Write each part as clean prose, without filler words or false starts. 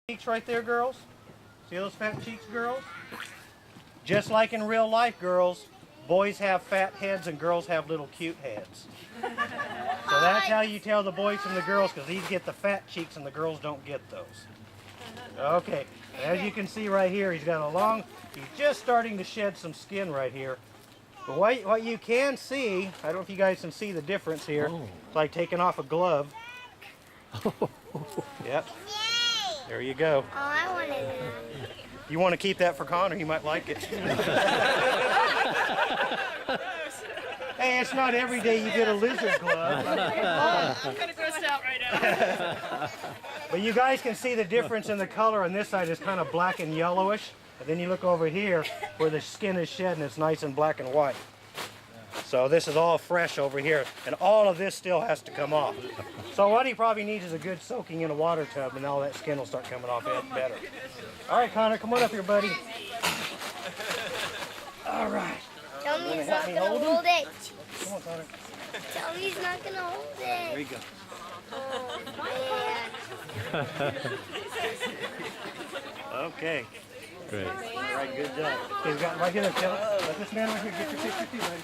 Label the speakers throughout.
Speaker 1: Cheeks right there, girls? See those fat cheeks, girls? Just like in real life, girls, boys have fat heads and girls have little cute heads. So that's how you tell the boys from the girls, because these get the fat cheeks and the girls don't get those. Okay, as you can see right here, he's just starting to shed some skin right here. But what you can see, I don't know if you guys can see the difference here. It's like taking off a glove. Yep. There you go.
Speaker 2: Oh, I wanted that.
Speaker 1: You want to keep that for Connor, he might like it. Hey, it's not every day you get a lizard glove.
Speaker 3: I'm kind of grossed out right now.
Speaker 1: But you guys can see the difference in the color on this side is kind of black and yellowish. And then you look over here where the skin is shed and it's nice and black and white. So this is all fresh over here. And all of this still has to come off. So what he probably needs is a good soaking in a water tub and all that skin will start coming off better. All right, Connor, come on up here, buddy. All right.
Speaker 2: Tell me he's not going to hold it.
Speaker 1: Come on, Connor.
Speaker 2: Tell me he's not going to hold it.
Speaker 1: There you go.
Speaker 2: Oh, man.
Speaker 1: Okay.
Speaker 4: Great.
Speaker 1: All right, good job. Okay, we got right here. Let this man right here get your picture too, buddy.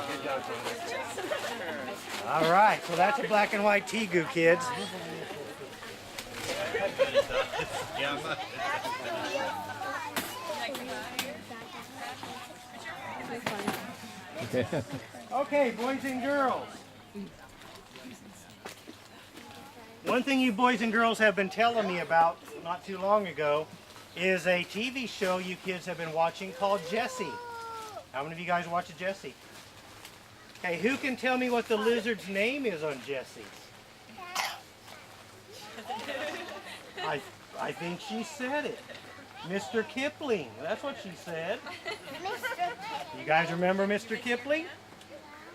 Speaker 1: Good job, Connor. All right, so that's a black and white tegu, kids. Okay, boys and girls. One thing you boys and girls have been telling me about not too long ago is a TV show you kids have been watching called Jessie. How many of you guys watch Jessie? Okay, who can tell me what the lizard's name is on Jessie? I think she said it. Mr. Kipling. That's what she said. You guys remember Mr. Kipling?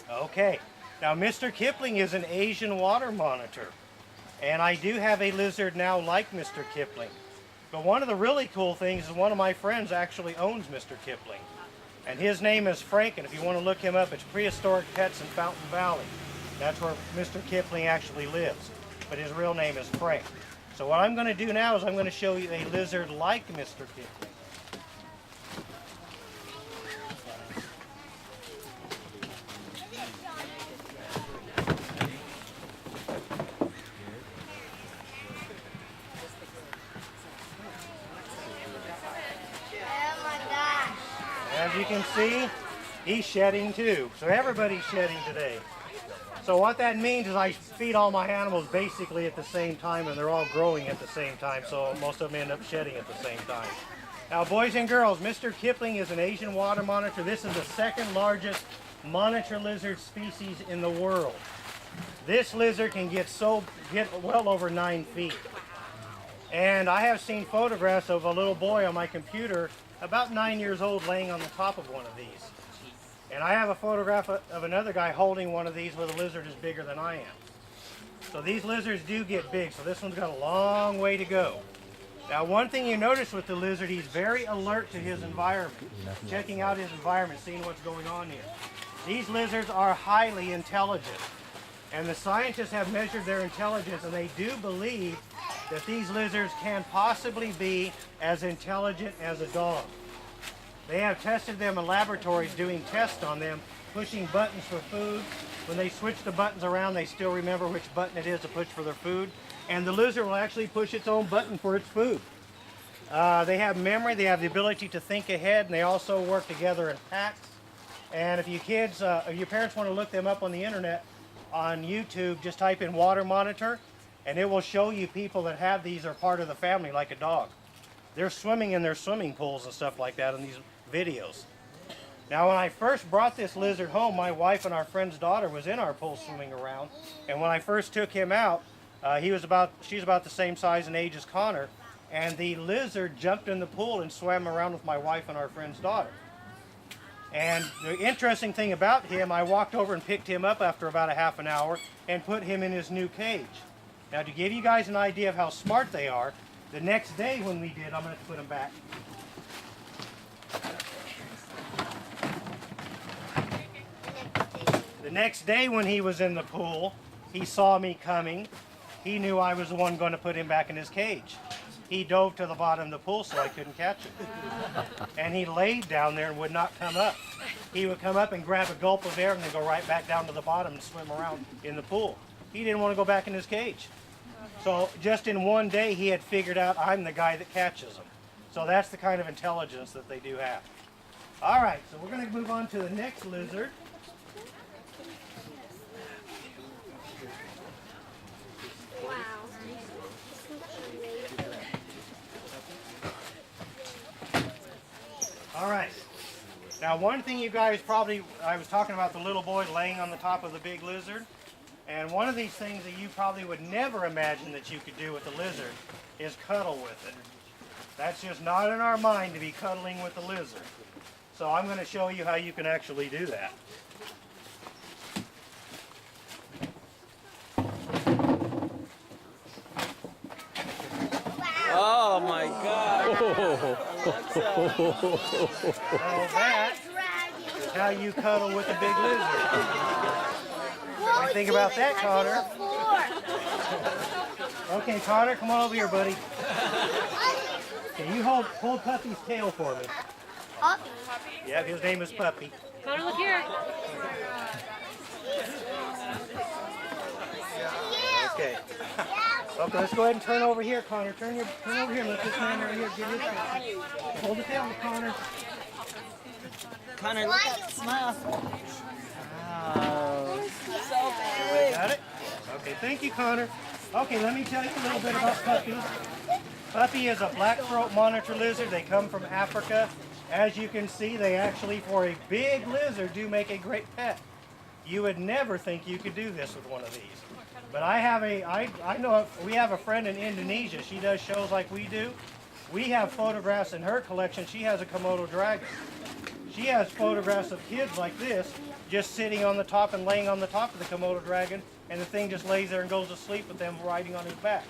Speaker 1: Okay. Now, Mr. Kipling is an Asian water monitor. And I do have a lizard now like Mr. Kipling. But one of the really cool things is one of my friends actually owns Mr. Kipling. And his name is Frank, and if you want to look him up, it's Prehistoric Pets in Fountain Valley. That's where Mr. Kipling actually lives. But his real name is Frank. So what I'm going to do now is I'm going to show you a lizard like Mr. Kipling.
Speaker 2: Oh, my gosh.
Speaker 1: As you can see, he's shedding too. So everybody's shedding today. So what that means is I feed all my animals basically at the same time, and they're all growing at the same time, so most of them end up shedding at the same time. Now, boys and girls, Mr. Kipling is an Asian water monitor. This is the second largest monitor lizard species in the world. This lizard can get well over 9 feet. And I have seen photographs of a little boy on my computer about 9 years old laying on the top of one of these. And I have a photograph of another guy holding one of these with a lizard as bigger than I am. So these lizards do get big, so this one's got a long way to go. Now, one thing you notice with the lizard, he's very alert to his environment, checking out his environment, seeing what's going on here. These lizards are highly intelligent, and the scientists have measured their intelligence, and they do believe that these lizards can possibly be as intelligent as a dog. They have tested them in laboratories doing tests on them, pushing buttons for food. When they switch the buttons around, they still remember which button it is to push for their food. And the lizard will actually push its own button for its food. They have memory, they have the ability to think ahead, and they also work together in packs. And if you kids, if your parents want to look them up on the internet, on YouTube, just type in water monitor, and it will show you people that have these are part of the family like a dog. They're swimming in their swimming pools and stuff like that in these videos. Now, when I first brought this lizard home, my wife and our friend's daughter was in our pool swimming around. And when I first took him out, she's about the same size and age as Connor. And the lizard jumped in the pool and swam around with my wife and our friend's daughter. And the interesting thing about him, I walked over and picked him up after about a half an hour and put him in his new cage. Now, to give you guys an idea of how smart they are, the next day when we did, I'm going to put him back. The next day when he was in the pool, he saw me coming, he knew I was the one going to put him back in his cage. He dove to the bottom of the pool so I couldn't catch him. And he laid down there and would not come up. He would come up and grab a gulp of air and then go right back down to the bottom and swim around in the pool. He didn't want to go back in his cage. So just in one day, he had figured out I'm the guy that catches them. So that's the kind of intelligence that they do have. All right, so we're going to move on to the next lizard.
Speaker 2: Wow.
Speaker 1: All right. Now, one thing you guys probably, I was talking about the little boy laying on the top of the big lizard. And one of these things that you probably would never imagine that you could do with a lizard is cuddle with it. That's just not in our mind to be cuddling with a lizard. So I'm going to show you how you can actually do that.
Speaker 4: Oh my God!
Speaker 1: Now that is how you cuddle with a big lizard. What do you think about that, Connor? Okay, Connor, come on over here, buddy. Okay, you hold Puppy's tail for me.
Speaker 2: Puppy?
Speaker 1: Yeah, his name is Puppy.
Speaker 3: Connor, look here.
Speaker 1: Okay. Okay, let's go ahead and turn over here, Connor. Turn over here. Let this man right here get his tail. Hold the tail, Connor.
Speaker 4: Connor, look at smile. Wow.
Speaker 1: Everybody got it? Okay, thank you, Connor. Okay, let me tell you a little bit about Puppy. Puppy is a black throat monitor lizard. They come from Africa. As you can see, they actually, for a big lizard, do make a great pet. You would never think you could do this with one of these. But I know we have a friend in Indonesia. She does shows like we do. We have photographs in her collection. She has a Komodo dragon. She has photographs of kids like this, just sitting on the top and laying on the top of the Komodo dragon, and the thing just lays there and goes to sleep with them riding on his back.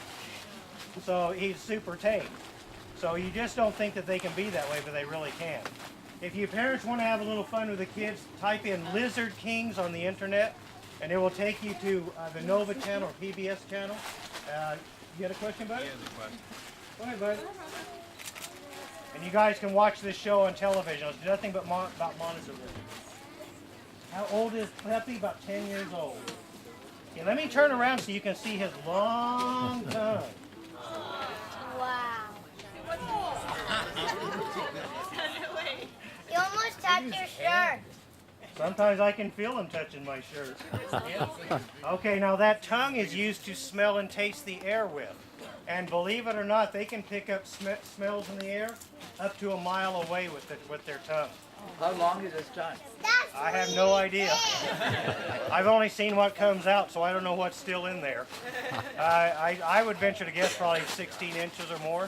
Speaker 1: So he's super tame. So you just don't think that they can be that way, but they really can. If you parents want to have a little fun with the kids, type in Lizard Kings on the internet, and it will take you to the Nova channel or PBS channel. You got a question, buddy?
Speaker 5: He has a question.
Speaker 1: Go ahead, buddy. And you guys can watch this show on television. It's nothing but about monitor lizards. How old is Puppy? About 10 years old. Okay, let me turn around so you can see his long tongue.
Speaker 2: Wow. You almost touched your shirt.
Speaker 1: Sometimes I can feel him touching my shirt. Okay, now that tongue is used to smell and taste the air with. And believe it or not, they can pick up smells in the air up to a mile away with their tongue.
Speaker 4: How long is this tongue?
Speaker 1: I have no idea. I've only seen what comes out, so I don't know what's still in there. I would venture to guess probably 16 inches or more.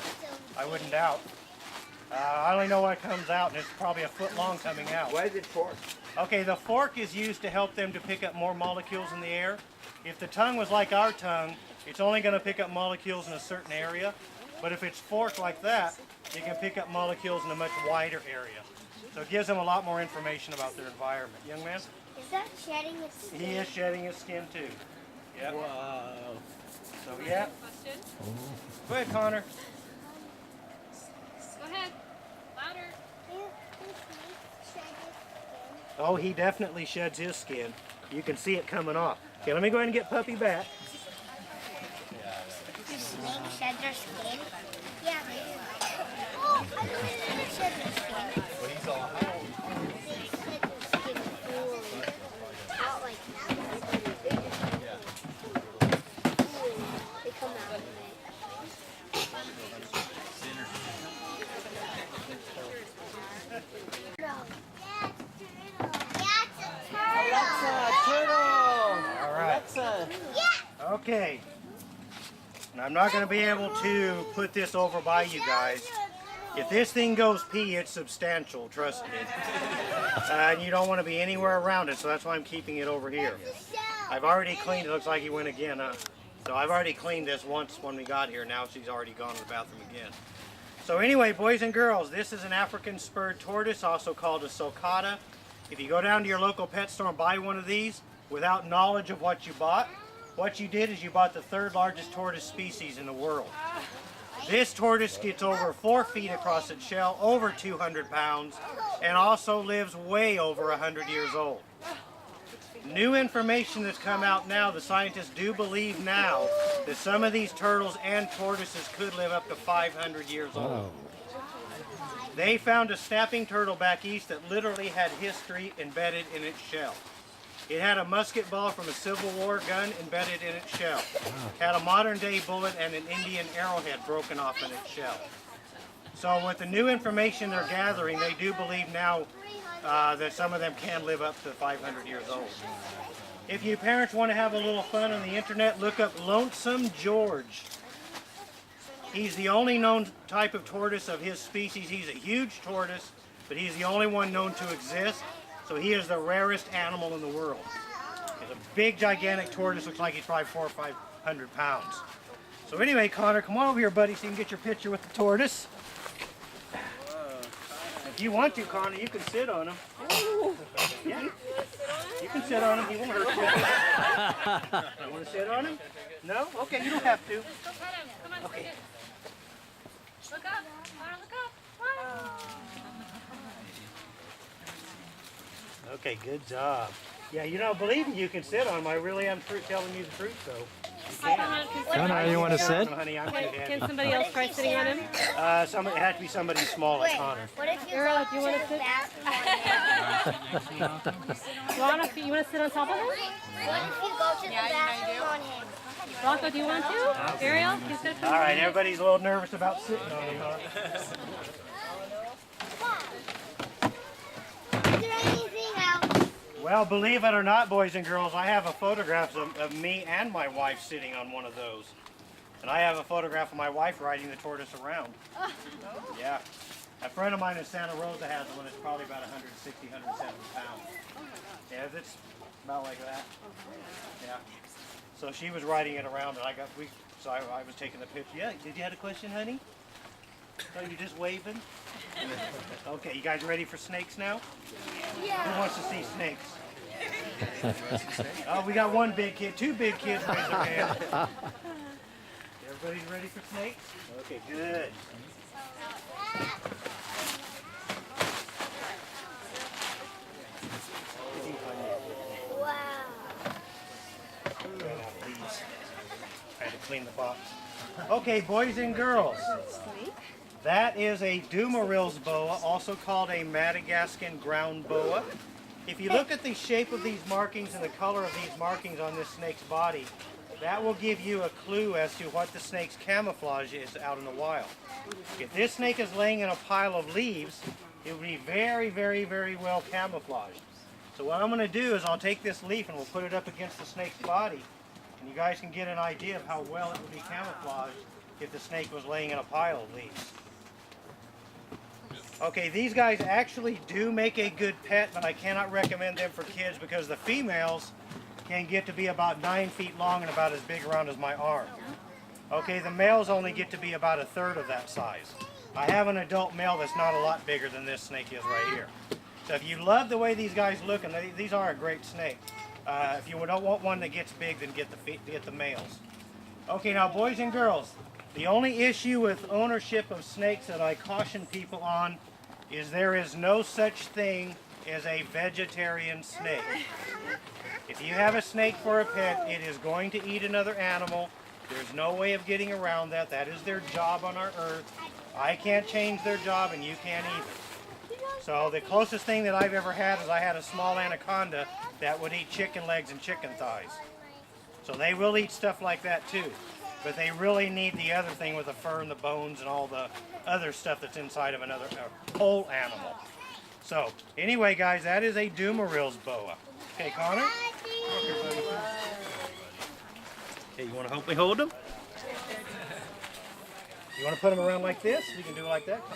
Speaker 1: I wouldn't doubt. I only know what comes out, and it's probably a foot long coming out.
Speaker 4: Why is it forked?
Speaker 1: Okay, the fork is used to help them to pick up more molecules in the air. If the tongue was like our tongue, it's only going to pick up molecules in a certain area. But if it's forked like that, it can pick up molecules in a much wider area. So it gives them a lot more information about their environment. Young man?
Speaker 2: Is that shedding its skin?
Speaker 1: He is shedding his skin too. Yep.
Speaker 4: Wow.
Speaker 1: So yeah.
Speaker 3: Question?
Speaker 1: Go ahead, Connor.
Speaker 3: Go ahead. Louder.
Speaker 1: Oh, he definitely sheds his skin. You can see it coming off. Okay, let me go ahead and get Puppy back.
Speaker 2: Do snakes shed their skin? Yeah, they do. Oh, I know they never shed their skin.
Speaker 5: But he's all
Speaker 2: They shed their skin fully. Not like they come out of it.
Speaker 4: Alexa, turtle.
Speaker 1: All right.
Speaker 4: Alexa.
Speaker 1: Okay. Now, I'm not going to be able to put this over by you guys. If this thing goes pee, it's substantial, trust me. And you don't want to be anywhere around it, so that's why I'm keeping it over here. I've already cleaned it. Looks like he went again, huh? So I've already cleaned this once when we got here. Now she's already gone to the bathroom again. So anyway, boys and girls, this is an African spurred tortoise, also called a sulcata. If you go down to your local pet store and buy one of these without knowledge of what you bought, what you did is you bought the third largest tortoise species in the world. This tortoise gets over 4 feet across its shell, over 200 pounds, and also lives way over 100 years old. New information that's come out now, the scientists do believe now that some of these turtles and tortoises could live up to 500 years old. They found a snapping turtle back east that literally had history embedded in its shell. It had a musket ball from a Civil War gun embedded in its shell. Had a modern day bullet and an Indian arrowhead broken off in its shell. So with the new information they're gathering, they do believe now that some of them can live up to 500 years old. If you parents want to have a little fun on the internet, look up Lonesome George. He's the only known type of tortoise of his species. He's a huge tortoise, but he's the only one known to exist. So he is the rarest animal in the world. He's a big, gigantic tortoise. Looks like he's probably 400 or 500 pounds. So anyway, Connor, come on over here, buddy, so you can get your picture with the tortoise. If you want to, Connor, you can sit on him. Yeah. You can sit on him. He won't hurt you. You want to sit on him? No? Okay, you don't have to.
Speaker 3: Go pet him. Come on.
Speaker 1: Okay.
Speaker 3: Look up. Connor, look up. Come on.
Speaker 1: Okay, good job. Yeah, you don't believe me, you can sit on him. I really am telling you the truth, though.
Speaker 5: Connor, you want to sit?
Speaker 1: Honey, I'm too heavy.
Speaker 3: Can somebody else try sitting on him?
Speaker 1: It had to be somebody small like Connor.
Speaker 2: What if you
Speaker 3: Girl,
Speaker 2: go
Speaker 3: do you want
Speaker 2: to
Speaker 3: to
Speaker 2: the
Speaker 3: sit?
Speaker 2: bathroom on him?
Speaker 3: Rana, you want to sit on top of him?
Speaker 2: What if you go to the bathroom on him?
Speaker 3: Rocco, do you want to? Ariel, you sit
Speaker 1: All right, everybody's a little nervous about sitting on him, huh?
Speaker 2: Is there anything else?
Speaker 1: Well, believe it or not, boys and girls, I have a photograph of me and my wife sitting on one of those. And I have a photograph of my wife riding the tortoise around. Yeah. A friend of mine in Santa Rosa has one. It's probably about 160, 170 pounds. Yeah, it's about like that. Yeah. So she was riding it around, and I was taking the picture. Yeah, did you have a question, honey? So you just waving? Okay, you guys ready for snakes now?
Speaker 2: Yeah.
Speaker 1: Who wants to see snakes? Oh, we got one big kid, 2 big kids raise their hand. Everybody's ready for snakes? Okay, good.
Speaker 2: Wow.
Speaker 1: I had to clean the box. Okay, boys and girls. That is a Dumoril's boa, also called a Madagascan ground boa. If you look at the shape of these markings and the color of these markings on this snake's body, that will give you a clue as to what the snake's camouflage is out in the wild. If this snake is laying in a pile of leaves, it will be very, very, very well camouflaged. So what I'm going to do is I'll take this leaf and we'll put it up against the snake's body, and you guys can get an idea of how well it would be camouflaged if the snake was laying in a pile of leaves. Okay, these guys actually do make a good pet, but I cannot recommend them for kids because the females can get to be about 9 feet long and about as big around as my arm. Okay, the males only get to be about 1/3 of that size. I have an adult male that's not a lot bigger than this snake is right here. So if you love the way these guys look, and these are a great snake, if you don't want one that gets big, then get the males. Okay, now boys and girls, the only issue with ownership of snakes that I caution people on is there is no such thing as a vegetarian snake. If you have a snake for a pet, it is going to eat another animal. There's no way of getting around that. That is their job on our earth. I can't change their job and you can't either. So the closest thing that I've ever had is I had a small anaconda that would eat chicken legs and chicken thighs. So they will eat stuff like that too. But they really need the other thing with the fur and the bones and all the other stuff that's inside of another whole animal. So anyway, guys, that is a Dumoril's boa. Okay, Connor? Okay, you want to help me hold him? You want to put him around like this? You can do it like that.